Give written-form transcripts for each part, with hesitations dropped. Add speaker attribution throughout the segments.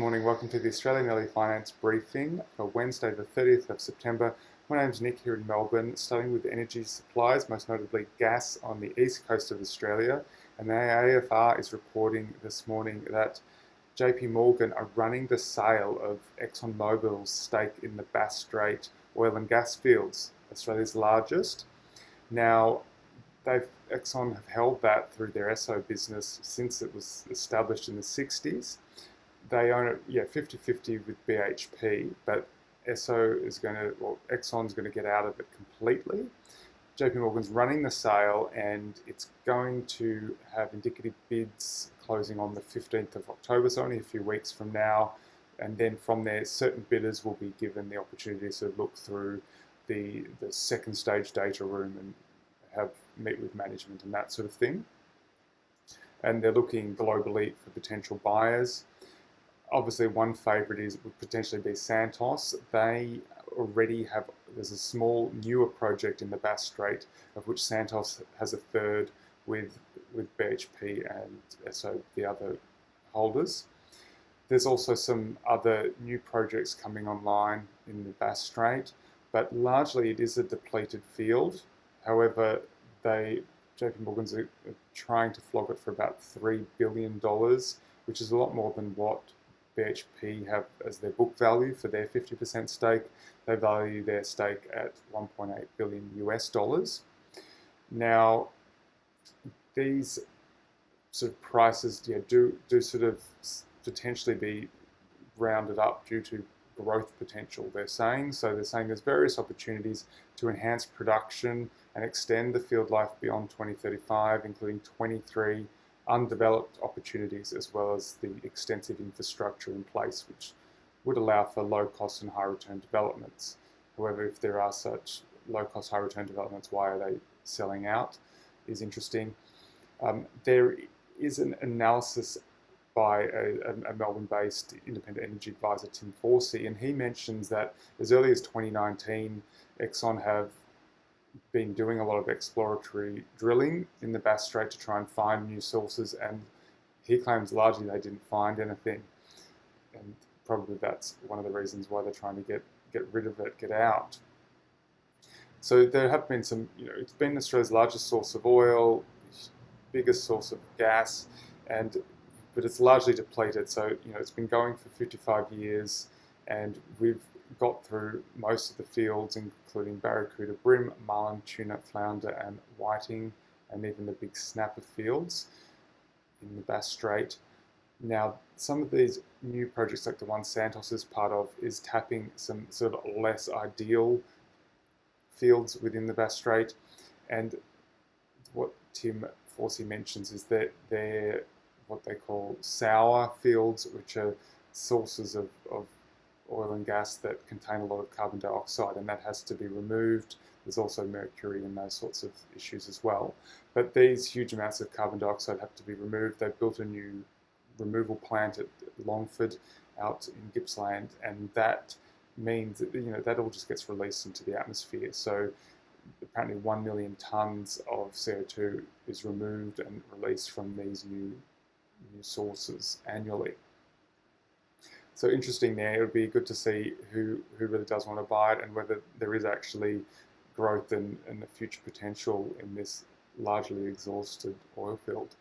Speaker 1: morning, welcome to the Australian Early Finance Briefing for Wednesday the 30th of September. My name's Nick here in Melbourne, starting with energy supplies, most notably gas on the east coast of Australia. And the AFR is reporting this morning that JP Morgan are running the sale of Exxon Mobil's stake in the Bass Strait oil and gas fields, Australia's largest. Now, Exxon have held that through their Esso business since it was established in the 60s. They own it, 50-50 with BHP, but Exxon's going to get out of it completely. JP Morgan's running the sale, and it's going to have indicative bids closing on the 15th of October, so only a few weeks from now. And then from there, certain bidders will be given the opportunity to look through the second stage data room and meet with management and that sort of thing. And they're looking globally for potential buyers. Obviously, one favourite would potentially be Santos. They already there's a small newer project in the Bass Strait, of which Santos has a third with BHP and so the other holders. There's also some other new projects coming online in the Bass Strait, but largely it is a depleted field. However, JP Morgan's are trying to flog it for about $3 billion, which is a lot more than what BHP have as their book value for their 50% stake. They value their stake at $1.8 billion US. Now, these sort of prices do sort of potentially be rounded up due to growth potential, they're saying. So they're saying there's various opportunities to enhance production and extend the field life beyond 2035, including 23 undeveloped opportunities, as well as the extensive infrastructure in place, which would allow for low cost and high return developments. However, if there are such low cost, high return developments, why are they selling out is interesting. There is an analysis by a Melbourne-based independent energy advisor, Tim Forsey, and he mentions that as early as 2019, Exxon have been doing a lot of exploratory drilling in the Bass Strait to try and find new sources, and he claims largely they didn't find anything, and probably that's one of the reasons why they're trying to get rid of it, get out. So there have been some, it's been Australia's largest source of oil, biggest source of gas, but it's largely depleted. So it's been going for 55 years, and we've got through most of the fields, including barracuda, bream, marlin, tuna, flounder, and whiting, and even the big snapper fields in the Bass Strait. Now, some of these new projects, like the one Santos is part of, is tapping some sort of less ideal fields within the Bass Strait. And what Tim Forsey mentions is that they're what they call sour fields, which are sources of oil and gas that contain a lot of carbon dioxide, and that has to be removed. There's also mercury and those sorts of issues as well. But these huge amounts of carbon dioxide have to be removed. They've built a new removal plant at Longford out in Gippsland, and that means that that all just gets released into the atmosphere. So apparently 1 million tonnes of CO2 is removed and released from these new sources annually. So interesting there. It would be good to see who really does want to buy it, and whether there is actually growth and the future potential in this largely exhausted oil field.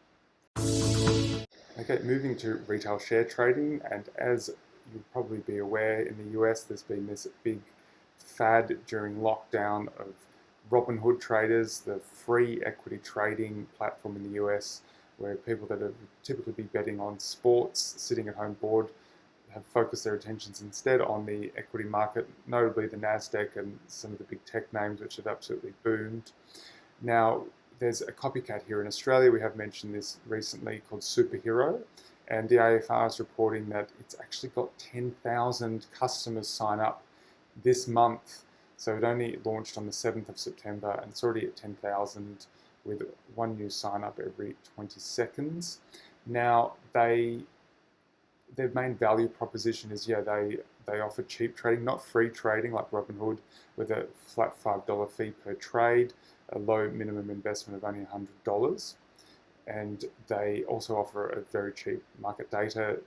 Speaker 1: Okay, moving to retail share trading, and as you'll probably be aware, in the US there's been this big fad during lockdown of Robinhood traders, the free equity trading platform in the US, where people that have typically be betting on sports, sitting at home bored, have focused their attentions instead on the equity market, notably the Nasdaq and some of the big tech names, which have absolutely boomed. Now, there's a copycat here in Australia. We have mentioned this recently, called Superhero, and the AFR is reporting that it's actually got 10,000 customers sign up this month. So it only launched on the 7th of September, and it's already at 10,000 with one new sign up every 20 seconds. Now, their main value proposition is, they offer cheap trading, not free trading like Robinhood, with a flat $5 fee per trade, a low minimum investment of only $100. And they also offer a very cheap market data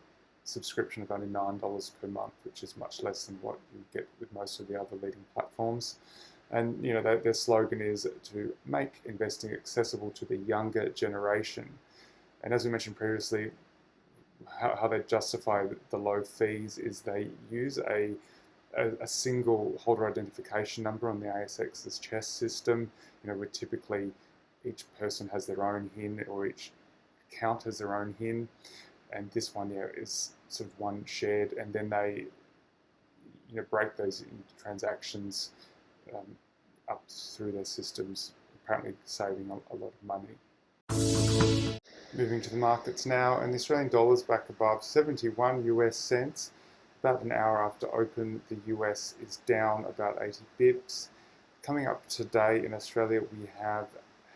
Speaker 1: subscription of only $9 per month, which is much less than what you get with most of the other leading platforms. And their slogan is to make investing accessible to the younger generation. And as we mentioned previously, how they justify the low fees is they use a single holder identification number on the ASX's CHESS system, where typically each person has their own HIN or each account has their own HIN, and this one is sort of one shared, and then they break those into transactions up through their systems, apparently saving a lot of money. Moving to the markets now, and the Australian dollar's back above 71 US cents. About an hour after open, the US is down about 80 bips. Coming up today in Australia, we have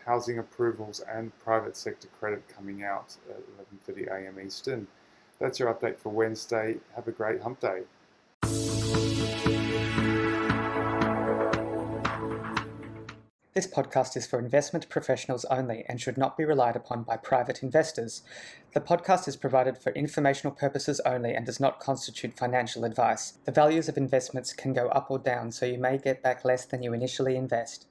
Speaker 1: housing approvals and private sector credit coming out at 11:30 a.m. Eastern. That's your update for Wednesday. Have a great hump day.
Speaker 2: This podcast is for investment professionals only and should not be relied upon by private investors. The podcast is provided for informational purposes only and does not constitute financial advice. The values of investments can go up or down, so you may get back less than you initially invest.